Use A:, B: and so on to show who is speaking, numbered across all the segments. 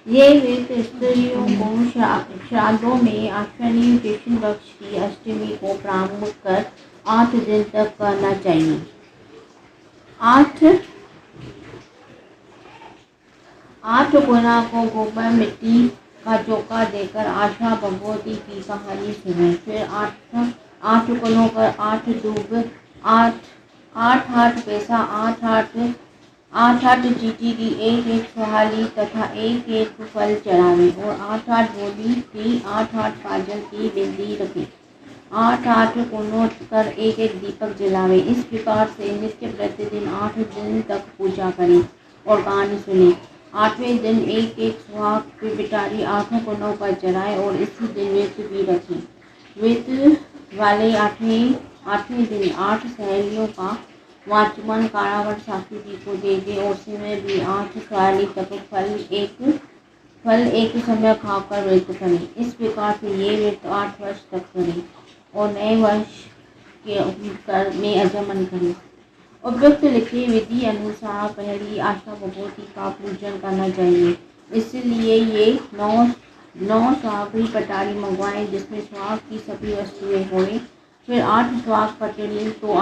A: ये व्रत स्त्रियों को श्राद्धों में अश्विनी कृष्ण पक्ष की अष्टमी को प्रारंभ कर 8 दिन तक करना चाहिए। आठ आठ गुना को गोबर मिट्टी का चौका देकर आशा भगवती की कहानी सुने। फिर आठ आठ गुनों पर 8 दूब, आठ आठ आठ पैसा, आठ आठ चींटी की एक एक सुहाली तथा एक एक फल चढ़ावे और 8 8 बोली की 8 8 काजल की बिंदी रखे। 8 8 कोनों कर एक एक दीपक जलावे। इस प्रकार से नित्य प्रतिदिन 8 दिन तक पूजा करें और गान सुने। 8वें दिन एक एक सुहाग की पिटारी 8 कोनों पर चढ़ाए और इसी दिन व्रत भी रखें। व्रत वाले आठवें दिन 8 सहेलियों का वाचमन कारावर सासू जी को दे दे और समय भी 8 सुहाली तक फल एक समय खाकर व्रत करें। इस प्रकार से ये व्रत 8 वर्ष तक करें और नए वर्ष में अजमन करें। उपयुक्त लिखे विधि अनुसार पहली आशा भगवती का पूजन करना चाहिए। इसलिए ये नौ सुहाग की पटारी मंगवाएं जिसमें सुहाग की सभी वस्तुएं हों। फिर 8 सुहाग पटड़ी तो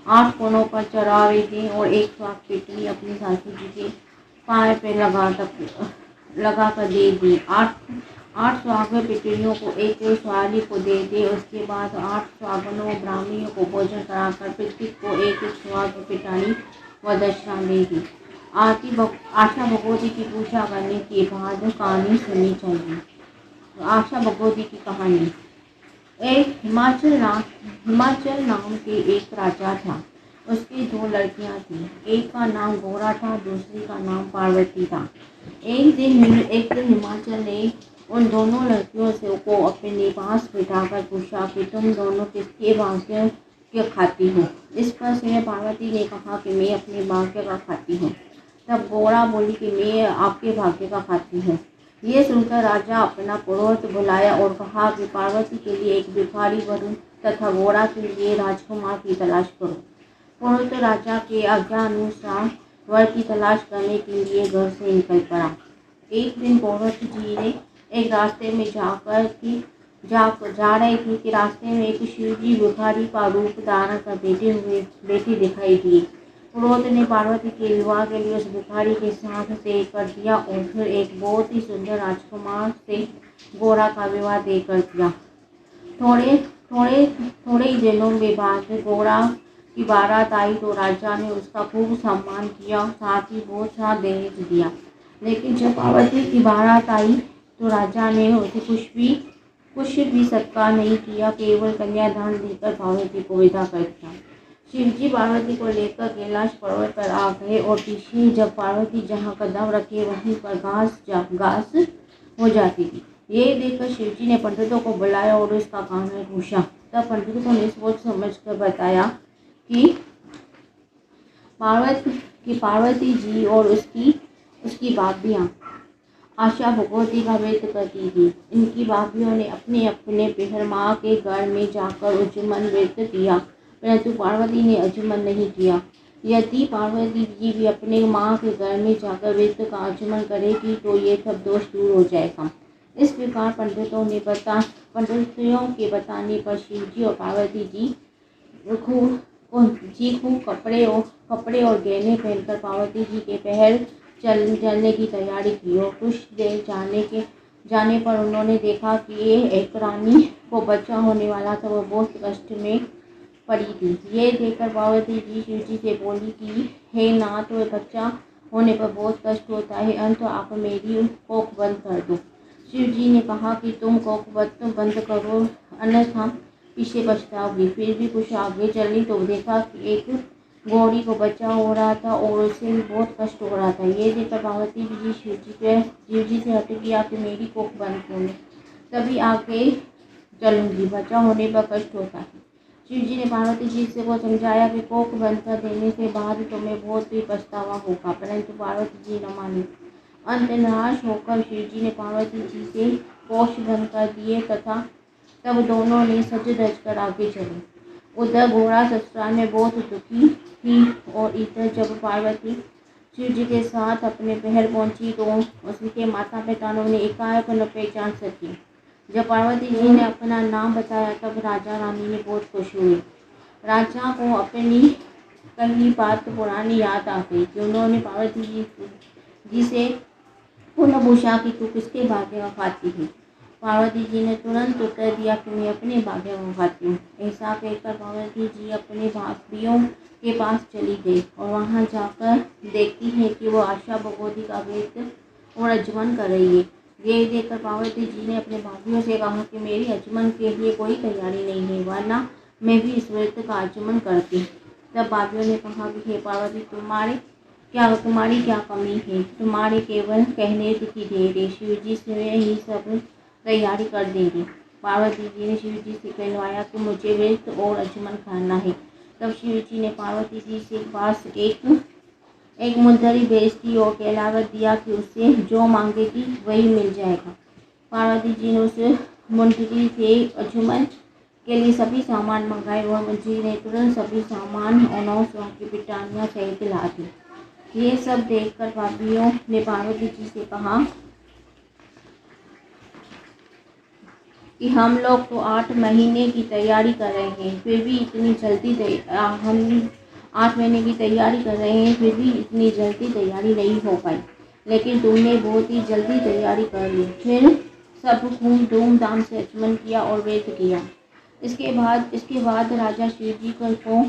A: 8 कोनों पर चढ़ावे दें और एक सुहाग पटड़ी अपनी सासू जी के पाए पे लगा कर दे दी। 8 सुहागन पितरियों को एक एक सुहाली को दे दे। उसके बाद 8 सुहागनों ब्राह्मणियों को भोजन कराकर पितृ को एक एक सुहाग पिटारी व दक्षिणा देगी। आशा भगवती की पूजा करने के बाद कहानी सुननी चाहिए। आशा भगवती की कहानी। एक हिमाचल नाम के एक राजा था। उसकी 2 लड़कियां थीं। एक का नाम गोरा था, दूसरी का नाम पार्वती था। एक दिन हिमाचल ने उन दोनों लड़कियों से को अपने पास बिठाकर पूछा कि तुम दोनों किसके भाग्य के खाती हो। इस पर से पार्वती ने कहा कि मैं अपने भाग्य का खाती हूँ। तब गोरा बोली कि मैं आपके भाग्य का खाती हूँ। ये सुनकर राजा अपना पुरोहित बुलाया और कहा कि पार्वती के लिए एक भिखारी वर तथा गोरा के लिए राजकुमार की तलाश करो। पुरोहित राजा के आज्ञा अनुसार वर की तलाश करने के लिए घर से निकल पड़ा। एक दिन पुरोहित जी ने एक रास्ते में जा रहे थे कि रास्ते में एक शिवजी भिखारी का रूप धारण कर बैठे दिखाई दिए। पुरोहित ने पार्वती के विवाह के लिए उस भिखारी के साथ तय कर दिया और फिर एक बहुत ही सुंदर राजकुमार से गोरा का विवाह तय कर दिया। थोड़े ही दिनों में बाद गोरा की बारात आई तो राजा ने उसका खूब सम्मान किया, साथ ही बहुत सा दहेज दिया। लेकिन जब पार्वती की बारात आई तो राजा ने उसे कुछ भी सत्कार नहीं किया, केवल कन्यादान देकर पार्वती को विदा कर दिया। शिवजी पार्वती को लेकर कैलाश पर्वत पर आ गए और पीछे जब पार्वती जहाँ कदम रखे वहीं पर घास हो जाती थी। ये देखकर शिवजी ने पंडितों को बुलाया और उसका कारण पूछा। तब पंडितों ने सोच समझ कर बताया कि पार्वती जी और उसकी भाभियाँ आशा भगवती का व्रत करती थी। इनकी भाभियों ने अपने अपने पहर माँ के घर में जाकर अजमन व्रत किया, परंतु पार्वती ने अजमन नहीं किया। यदि पार्वती जी भी अपने माँ के घर में जाकर व्रत का आचमन करेगी तो ये सब दोष दूर हो जाएगा। इस प्रकार पंडितों के बताने पर शिवजी और पार्वती जी खूब कपड़े और गहने पहनकर पार्वती जी के पहल चलने की तैयारी की और कुछ देर जाने पर उन्होंने देखा कि ये एक रानी को बच्चा होने वाला था। वो बहुत कष्ट में पड़ी थी। ये देखकर पार्वती जी शिवजी से बोली कि हे नाथ, बच्चा होने पर बहुत कष्ट होता है, अंत आप मेरी कोख बंद कर दो। शिवजी ने कहा कि तुम कोख बंद करो, अन्यथा पीछे पछताओगी। फिर भी कुछ आगे चली तो देखा कि एक गौरी को बच्चा हो रहा था और उसे भी बहुत कष्ट हो रहा था। ये देखकर पार्वती जी शिवजी से हट किया कि मेरी कोख बंद करो, तभी आगे चलूंगी, बच्चा होने पर कष्ट होता है। शिवजी ने पार्वती जी से को समझाया कि कोख बंद कर देने के बाद तुम्हें बहुत ही पछतावा होगा, परंतु पार्वती जी न मानी। अंत निराश होकर शिवजी ने पार्वती जी से कोष बंद कर दिए तथा तब दोनों ने सज धज कर आगे चले। उधर गोरा ससुराल में बहुत दुखी थी और इधर जब पार्वती शिव जी के साथ अपने महल पहुंची तो उसके माता पिता ने एकाएक न पहचान सकी। जब पार्वती जी ने अपना नाम बताया तब राजा रानी ने बहुत खुश हुए। राजा को अपनी कही बात पुरानी याद आ गई कि उन्होंने पार्वती जी से पुनः पूछा कि तू किसके भाग्य का खाती है। पार्वती जी ने तुरंत उत्तर दिया कि मैं अपने भाग्य को खाती हूँ। ऐसा कहकर पार्वती जी अपने भाभियों के पास चली गई और वहाँ जाकर देखती है कि वो आशा भगवती का व्रत और अजमन कर रही है। ये देखकर पार्वती जी ने अपने भाभियों से कहा कि मेरी अजमन के लिए कोई तैयारी नहीं है, वरना मैं भी इस व्रत का आचमन करती। तब भाभियों ने कहा कि हे पार्वती, तुम्हारी क्या कमी है, तुम्हारे केवल कहने की देर है, शिव जी स्वयं ही सब तैयारी कर देंगे। पार्वती जी ने शिव जी से कहलवाया कि मुझे व्रत और आचमन करना है। तब शिव जी ने पार्वती जी से पास एक मुंदरी भेज दी और कहलावत दिया कि उससे जो मांगेगी वही मिल जाएगा। पार्वती जी ने उस मुंदरी से आचमन के लिए सभी सामान मंगाए और मुंदरी ने तुरंत सभी सामान और 9 स्वर्ण की पिटानियाँ सहित ला दी। ये सब देखकर भाभियों ने पार्वती जी से कहा कि हम लोग तो 8 महीने की तैयारी कर रहे हैं, फिर भी इतनी जल्दी हम 8 महीने की तैयारी कर रहे हैं, फिर भी इतनी जल्दी तैयारी नहीं हो पाई, लेकिन तुमने बहुत ही जल्दी तैयारी कर ली। फिर सब खूब धूमधाम से आचमन किया और व्रत किया। इसके बाद राजा शिव जी को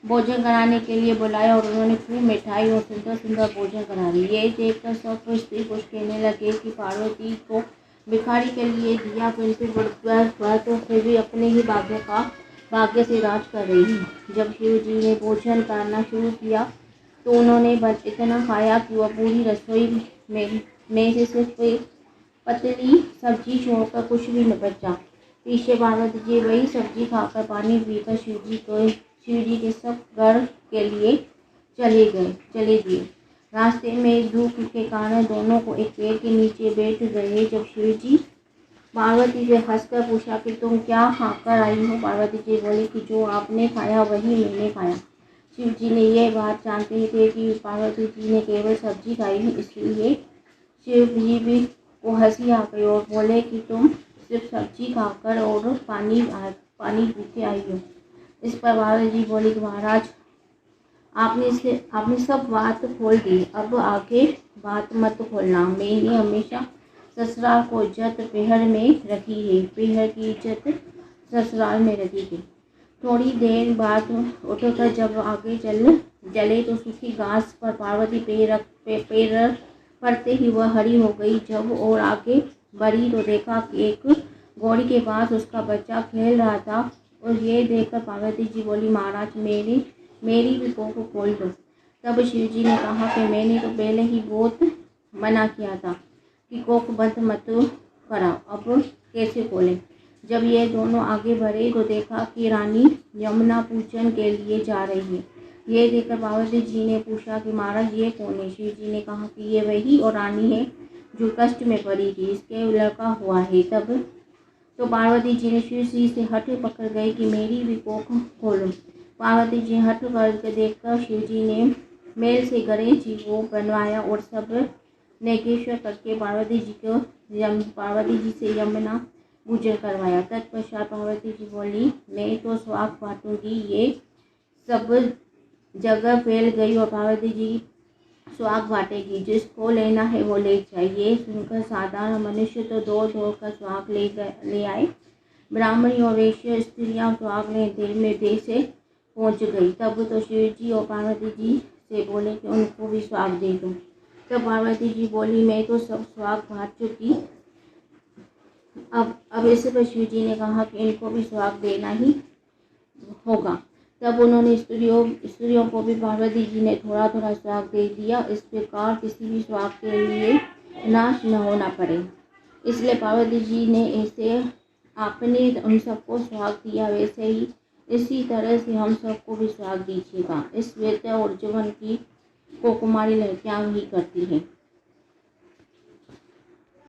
A: भोजन कराने के लिए बुलाया और उन्होंने खूब मिठाई और सुंदर सुंदर भोजन करा दी। ये देखकर सब स्त्री पुरुष कहने लगे कि पार्वती को भिखारी के लिए दिया, किंतु वह तो फिर भी अपने ही भाग्य से राज कर रही है। जब शिव जी ने भोजन करना शुरू किया तो उन्होंने बस इतना खाया कि वह पूरी रसोई में से सिर्फ एक पतली सब्जी छोड़कर कुछ भी न बचा। पीछे पार्वती जी वही सब्जी खाकर पानी पीकर शिव जी के सब घर के लिए चले दिए। रास्ते में धूप के कारण दोनों को एक पेड़ के नीचे बैठ गए। जब शिव जी पार्वती से हंसकर पूछा कि तुम क्या खाकर आई हो। पार्वती जी बोली कि जो आपने खाया वही मैंने खाया। शिव जी ने यह बात जानते थे कि पार्वती जी ने केवल सब्जी खाई है, इसलिए शिव जी भी को हंसी आ गई और बोले कि तुम सिर्फ सब्जी खाकर और पानी पी के आई हो। इस पर पार्वती जी बोली कि महाराज, आपने सब बात खोल दी, अब आगे बात मत खोलना। मैंने हमेशा ससुराल को इज्जत पहर में रखी है, पहर की इज्जत ससुराल में रखी थी। थोड़ी देर बाद उठकर जब आगे चले तो सूखी घास पर पार्वती पैर पड़ते ही वह हरी हो गई। जब और आगे बढ़ी तो देखा कि एक घोड़ी के पास उसका बच्चा खेल रहा था और ये देखकर पार्वती जी बोली, महाराज मेरी भी कोख खोल दो। तब शिव जी ने कहा कि मैंने तो पहले ही बहुत मना किया था कि कोख बंद मत कराओ, अब कैसे खोलें। जब ये दोनों आगे बढ़े तो देखा कि रानी यमुना पूजन के लिए जा रही है। ये देखकर पार्वती जी ने पूछा कि महाराज ये कौन है। शिव जी ने कहा कि ये वही और रानी है जो कष्ट में पड़ी थी, इसके लड़का हुआ है। तब तो पार्वती जी ने शिव जी से हठ पकड़ गई कि मेरी भी कोख खोलो। पार्वती जी हठ करके देखकर शिव जी ने मेल से गणेश जी को बनवाया और सब नेगेश्वर करके पार्वती जी से यमुना पूजन करवाया। तत्पश्चात पार्वती जी बोली, मैं तो स्वाग बांटूंगी। ये सब जगह फैल गई और पार्वती जी स्वाग बांटेगी, जिसको लेना है वो ले जाए। ये सुनकर साधारण मनुष्य तो दौड़ कर स्वाग ले आए। ब्राह्मणी और वैश्य स्त्रियां स्वाग लेने देर से पहुंच गई। तब तो शिव जी और पार्वती जी से बोले कि उनको भी स्वाग दे दो। तब पार्वती जी बोली, मैं तो सब स्वाग बांट चुकी, अब इस पर शिव जी ने कहा कि इनको भी स्वाग देना ही होगा। तब उन्होंने स्त्रियों को भी पार्वती जी ने थोड़ा थोड़ा स्वाग दे दिया। इस प्रकार किसी भी स्वाग के लिए नाश न होना पड़े, इसलिए पार्वती जी ने ऐसे आपने उन सबको स्वाग दिया, वैसे ही इसी तरह से हम सबको भी स्वाग दीजिएगा। इस व्रत और जीवन को कुमारी लड़कियां ही करती हैं।